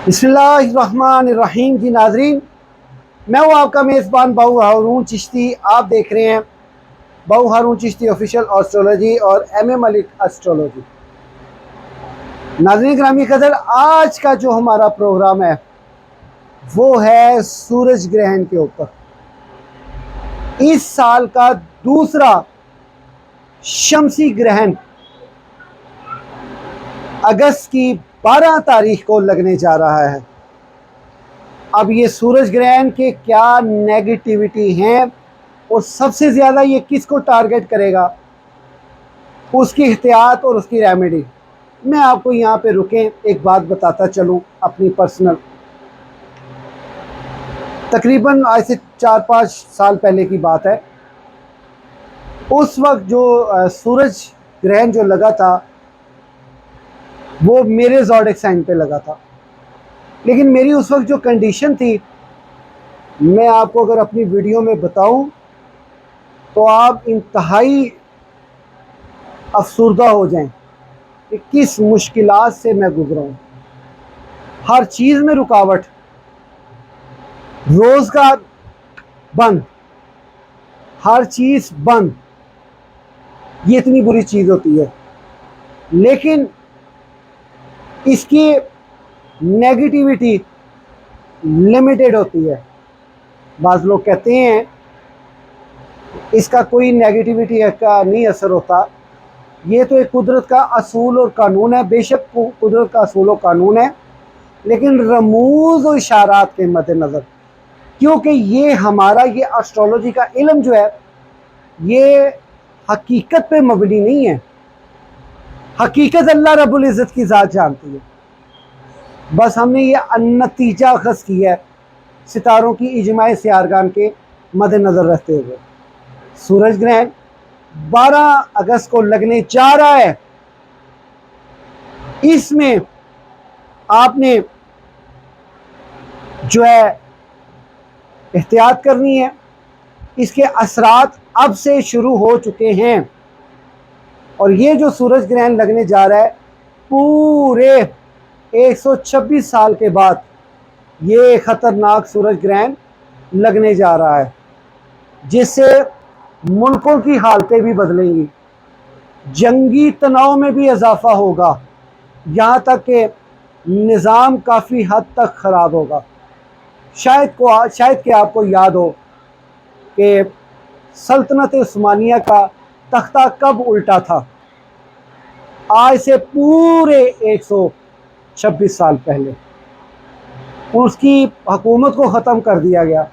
बिस्मिल्लाहिर्रहमानिर्रहीम जी नाजरीन, मैं हूँ आपका मेज़बान बाऊ हारून चिश्ती। आप देख रहे हैं बाऊ हारून चिश्ती ऑफिशियल एस्ट्रोलॉजी और एम मलिक एस्ट्रोलॉजी। नाजरीन ग्रामी कदर, आज का जो हमारा प्रोग्राम है वो है सूरज ग्रहण के ऊपर। इस साल का दूसरा शमसी ग्रहण अगस्त की 12 तारीख को लगने जा रहा है। अब ये सूरज ग्रहण के क्या नेगेटिविटी हैं और सबसे ज़्यादा ये किसको टारगेट करेगा, उसकी एहतियात और उसकी रेमेडी मैं आपको यहाँ पे रुकें एक बात बताता चलूँ अपनी पर्सनल। तकरीबन आज से 4-5 साल पहले की बात है। उस वक्त जो सूरज ग्रहण जो लगा था वो मेरे ज़ोडिएक साइन पे लगा था, लेकिन मेरी उस वक्त जो कंडीशन थी मैं आपको अगर अपनी वीडियो में बताऊं तो आप इंतहाई अफसुर्दा हो जाएं कि किस मुश्किलात से मैं गुजरा हूँ। हर चीज़ में रुकावट, रोज़गार बंद, हर चीज़ बंद। ये इतनी बुरी चीज़ होती है, लेकिन इसकी नेगेटिविटी लिमिटेड होती है। बाज़ लोग कहते हैं इसका कोई नेगेटिविटी का नहीं असर होता। ये तो एक कुदरत का असूल और कानून है। बेशक कुदरत का असूल और कानून है, लेकिन रमूज़ और इशारात के मद्देनज़र, क्योंकि ये हमारा ये एस्ट्रोलॉजी का इल्म जो है ये हकीकत पे मबनी नहीं है। हकीकत अल्लाह रब्बुल इज़्ज़त की ज़ात जानती है। बस हमने ये नतीजा अख़ज़ किया है सितारों की इजमाए सियारगान के मद्देनज़र रखते हुए। सूरज ग्रहण 12 अगस्त को लगने जा रहा है। इसमें आपने जो है एहतियात करनी है। इसके असरात अब से शुरू हो चुके हैं और ये जो सूरज ग्रहण लगने जा रहा है पूरे 126 साल के बाद ये ख़तरनाक सूरज ग्रहण लगने जा रहा है, जिससे मुल्कों की हालतें भी बदलेंगी, जंगी तनाव में भी इजाफा होगा, यहाँ तक कि निज़ाम काफ़ी हद तक ख़राब होगा। शायद कि आपको याद हो कि सल्तनत उस्मानिया का तख्ता कब उल्टा था। आज से पूरे 126 साल पहले उसकी हुकूमत को ख़त्म कर दिया गया।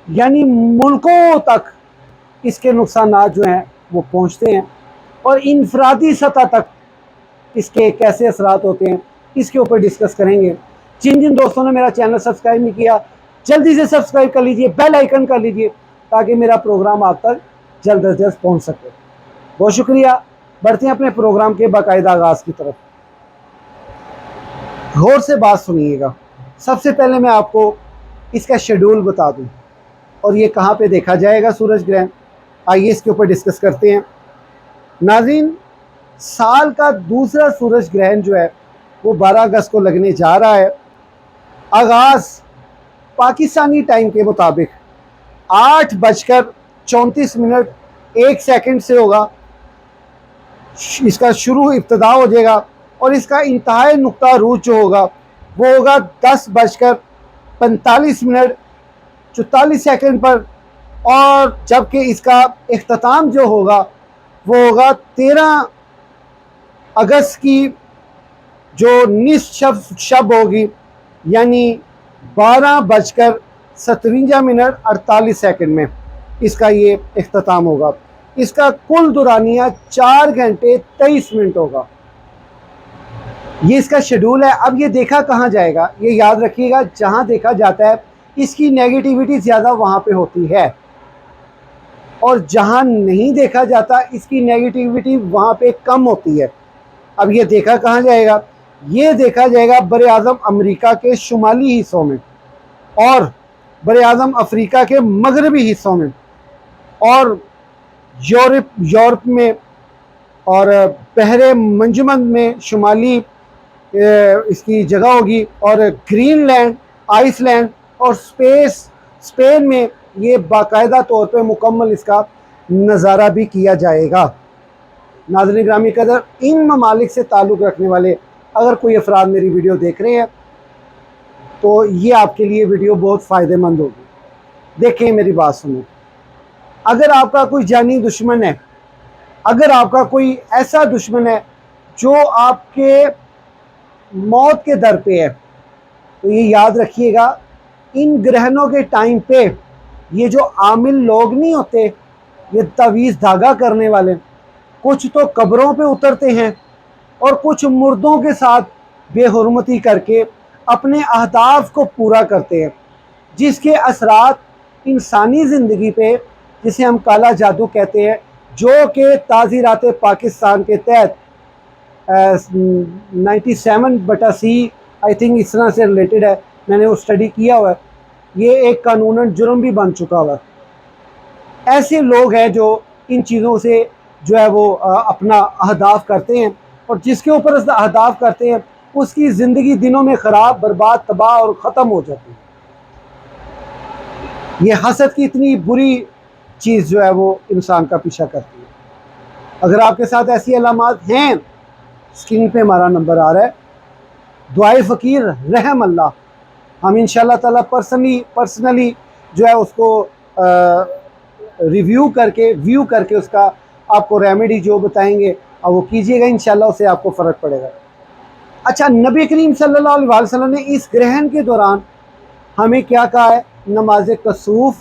यानी मुल्कों तक इसके नुकसानात जो हैं वो पहुँचते हैं और इनफरादी सतह तक इसके कैसे असरात होते हैं इसके ऊपर डिस्कस करेंगे। जिन जिन दोस्तों ने मेरा चैनल सब्सक्राइब नहीं किया जल्दी से सब्सक्राइब कर लीजिए, बेल आइकन कर लीजिए ताकि मेरा प्रोग्राम आप तक जल्द अज जल्द पहुँच सके। बहुत शुक्रिया। बढ़ते हैं अपने प्रोग्राम के बाकायदा आगाज़ की तरफ। गौर से बात सुनिएगा। सबसे पहले मैं आपको इसका शेड्यूल बता दूं और ये कहाँ पे देखा जाएगा सूरज ग्रहण। आइए इसके ऊपर डिस्कस करते हैं। नाज़रीन, साल का दूसरा सूरज ग्रहण जो है वो 12 अगस्त को लगने जा रहा है। आगाज़ पाकिस्तानी टाइम के मुताबिक 8:34 से होगा। इसका शुरू इब्तिदा हो जाएगा और इसका इंतहाई नुक्ता रूज जो होगा वो होगा 10:45 पर, और जबकि इसका इख्तिताम जो होगा वो होगा 13 अगस्त की जो निस्फ शब होगी, यानी 12:57 में इसका ये इख्तिताम होगा। इसका कुल दुरानिया 4 घंटे 23 मिनट होगा। ये इसका शेड्यूल है। अब ये देखा कहाँ जाएगा, ये याद रखिएगा, जहाँ देखा जाता है इसकी नेगेटिविटी ज़्यादा वहाँ पे होती है और जहाँ नहीं देखा जाता इसकी नेगेटिविटी वहाँ पे कम होती है। अब ये देखा कहाँ जाएगा, ये देखा जाएगा बर-ए-आज़म अमेरिका के शुमाली हिस्सों में और बर-ए-आज़म अफ्रीका के मगरबी हिस्सों में और यूरोप में और बहरे मंजमद में, शुमाली इसकी जगह होगी, और ग्रीनलैंड, आइसलैंड और स्पेन में ये बाकायदा तौर पे मुकम्मल इसका नज़ारा भी किया जाएगा। नाज़रीन ग्रामी कदर, इन ममालिक से ताल्लुक़ रखने वाले अगर कोई अफराद मेरी वीडियो देख रहे हैं तो ये आपके लिए वीडियो बहुत फ़ायदेमंद होगी। देखें, मेरी बात सुनो, अगर आपका कोई जानी दुश्मन है, अगर आपका कोई ऐसा दुश्मन है जो आपके मौत के दर पे है, तो ये याद रखिएगा, इन ग्रहणों के टाइम पे ये जो आमिल लोग नहीं होते, ये तवीज़ धागा करने वाले, कुछ तो कब्रों पे उतरते हैं और कुछ मुर्दों के साथ बेहुरमती करके अपने अहदाफ को पूरा करते हैं, जिसके असरात इंसानी ज़िंदगी पे, जिसे हम काला जादू कहते हैं, जो कि ताज़ीरात पाकिस्तान के तहत 97/C आई थिंक इस तरह से रिलेटेड है, मैंने वो स्टडी किया हुआ है, ये एक कानूनन जुर्म भी बन चुका हुआ है। ऐसे लोग हैं जो इन चीज़ों से जो है वो अपना अहदाफ करते हैं, और जिसके ऊपर अहदाफ करते हैं उसकी ज़िंदगी दिनों में ख़राब, बर्बाद, तबाह और ख़त्म हो जाती है। ये हसद की इतनी बुरी चीज़ जो है वो इंसान का पीछा करती है। अगर आपके साथ ऐसी अलामात हैं, स्क्रीन पे हमारा नंबर आ रहा है, दुआए फ़कीर रहम अल्लाह, हम इंशाल्लाह ताला पर्सनली जो है उसको रिव्यू करके उसका आपको रेमेडी जो बताएंगे और वो कीजिएगा, इंशाल्लाह उससे आपको फ़र्क पड़ेगा। अच्छा, नबी करीम सल्लल्लाहु अलैहि वसल्लम ने इस ग्रहण के दौरान हमें क्या कहा है? नमाज कसूफ,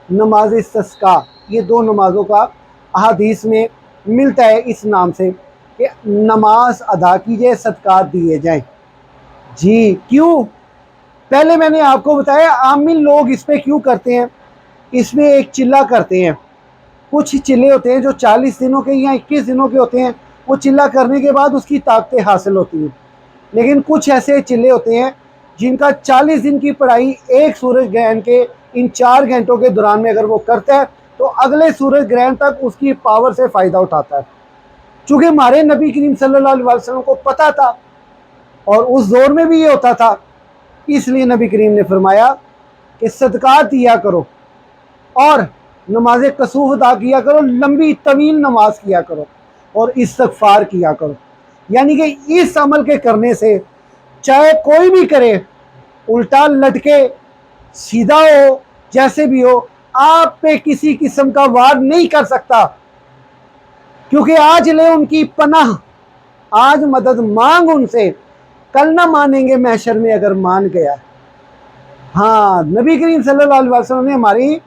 नमाज इस्तिस्का, ये दो नमाज़ों का अहादीस में मिलता है इस नाम से कि नमाज अदा कीजिए, सदक़ात दिए जाएं। जी, क्यों? पहले मैंने आपको बताया आमिल लोग इस पे क्यों करते हैं। इसमें एक चिल्ला करते हैं, कुछ चिल्ले होते हैं जो 40 दिनों के या 21 दिनों के होते हैं, वो चिल्ला करने के बाद उसकी ताकतें हासिल होती हैं। लेकिन कुछ ऐसे चिल्ले होते हैं जिनका 40 दिन की पढ़ाई एक सूरज ग्रहण के इन 4 घंटों के दौरान में अगर वो करता है तो अगले सूरज ग्रहण तक उसकी पावर से फ़ायदा उठाता है। चूँकि हमारे नबी करीम सल्लल्लाहु अलैहि वसल्लम को पता था और उस दौर में भी ये होता था, इसलिए नबी करीम ने फरमाया कि सदक़ात दिया करो और नमाज कसूफ अदा किया करो, लंबी तवील नमाज किया करो और इस्तग़फ़ार किया करो। यानी कि इस अमल के करने से चाहे कोई भी करे, उल्टा लटके, सीधा हो, जैसे भी हो, आप पे किसी किस्म का वार नहीं कर सकता, क्योंकि आज ले उनकी पनाह, आज मदद मांग उनसे, कल ना मानेंगे महशर में अगर मान गया। हाँ, नबी करीम सल्लल्लाहु अलैहि वसल्लम ने हमारी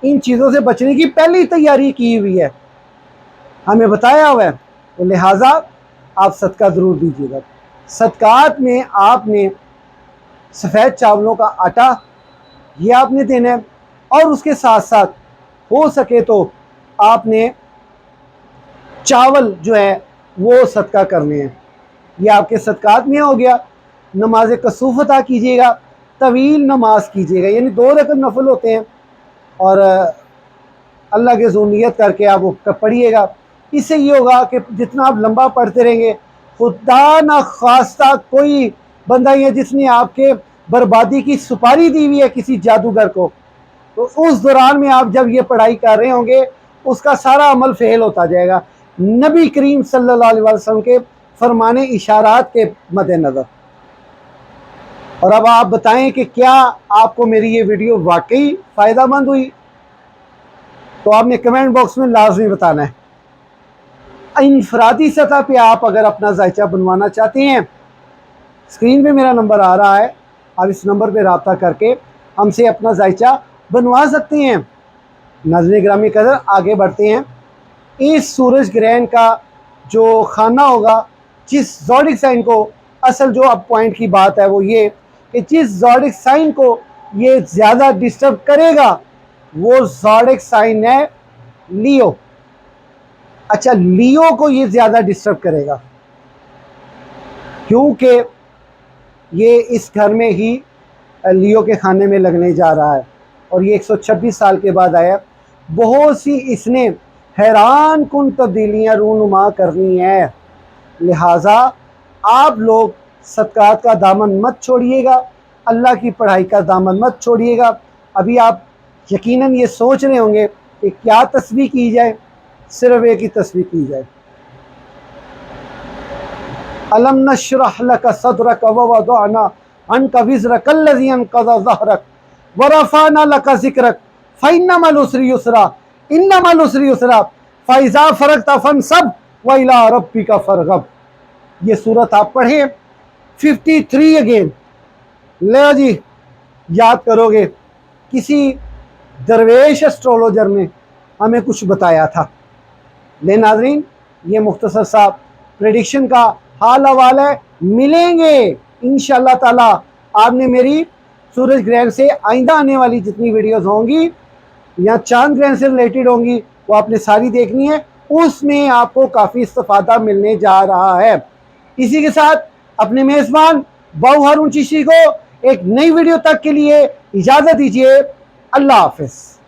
इन चीज़ों से बचने की पहली तैयारी की हुई है, हमें बताया हुआ है। तो लिहाजा आप सदका ज़रूर दीजिएगा। सदकात में आपने सफ़ेद चावलों का आटा ये आपने देना है, और उसके साथ साथ हो सके तो आपने चावल जो है वो सदका करने हैं। ये आपके सदकात में हो गया। नमाज कसूफ अदा कीजिएगा, तवील नमाज कीजिएगा, यानी 2 रकअत नफल होते हैं, और अल्लाह के ज़ू नियत करके आप वो पढ़िएगा। इससे ये होगा कि जितना आप लंबा पढ़ते रहेंगे, खुदा ना खास्ता कोई बंदा ही है जिसने आपके बर्बादी की सुपारी दी हुई है किसी जादूगर को, तो उस दौरान में आप जब ये पढ़ाई कर रहे होंगे उसका सारा अमल फेल होता जाएगा, नबी करीम सल्लल्लाहु अलैहि वसल्लम के फरमाने इशारात के मद्देनज़र। और अब आप बताएं कि क्या आपको मेरी ये वीडियो वाकई फ़ायदेमंद हुई? तो आपने कमेंट बॉक्स में लाजमी बताना है। इनफरादी सतह पे आप अगर अपना जायचा बनवाना चाहते हैं, स्क्रीन पे मेरा नंबर आ रहा है, आप इस नंबर पे रब्ता करके हमसे अपना जायचा बनवा सकते हैं। नाज़रीन गिरामी कदर, आगे बढ़ते हैं। इस सूरज ग्रहण का जो खाना होगा, जिस ज़ोडिक साइन को, असल जो अब पॉइंट की बात है वो ये कि जिस ज़ोडिक साइन को ये ज़्यादा डिस्टर्ब करेगा वो ज़ोडिक साइन है लियो। अच्छा, लियो को ये ज़्यादा डिस्टर्ब करेगा क्योंकि ये इस घर में ही लियो के खाने में लगने जा रहा है, और ये 126 साल के बाद आया। बहुत सी इसने हैरान कुन तब्दीलियाँ रूनुमा करनी है। लिहाजा आप लोग सदक़ात का दामन मत छोड़िएगा, अल्लाह की पढ़ाई का दामन मत छोड़िएगा। अभी आप यकीनन ये सोच रहे होंगे कि क्या तस्बीह की जाए, सिर्फ एक ही तस्बीह की जाए, अलम नशरह लका सदरक व वदअना अन्का विज़रक अल्लज़ी अनक़ज़ ज़हरक व रफ़अना लका ज़िक्रक फ़इन्ना मअल उसरि युसरा इन्ना मअल उसरि युसरा फ़इज़ा फ़रग़्ता फ़ंसब व इला रब्बिका फ़रग़ब। ये सूरत आप पढ़ें 53 अगेन। ले जी, याद करोगे, किसी दरवेश एस्ट्रोलॉजर ने हमें कुछ बताया था। ले नाज़रीन, ये मुख्तसर सा प्रेडिक्शन का हाल हवाल है। मिलेंगे इंशाअल्लाह ताला। आपने मेरी सूरज ग्रहण से आइंदा आने वाली जितनी वीडियोस होंगी या चांद ग्रहण से रिलेटेड होंगी वो आपने सारी देखनी है, उसमें आपको काफ़ी इस्तिफादा मिलने जा रहा है। इसी के साथ अपने मेज़बान बाऊ हारून चिश्ती को एक नई वीडियो तक के लिए इजाज़त दीजिए। अल्लाह हाफ़िज़।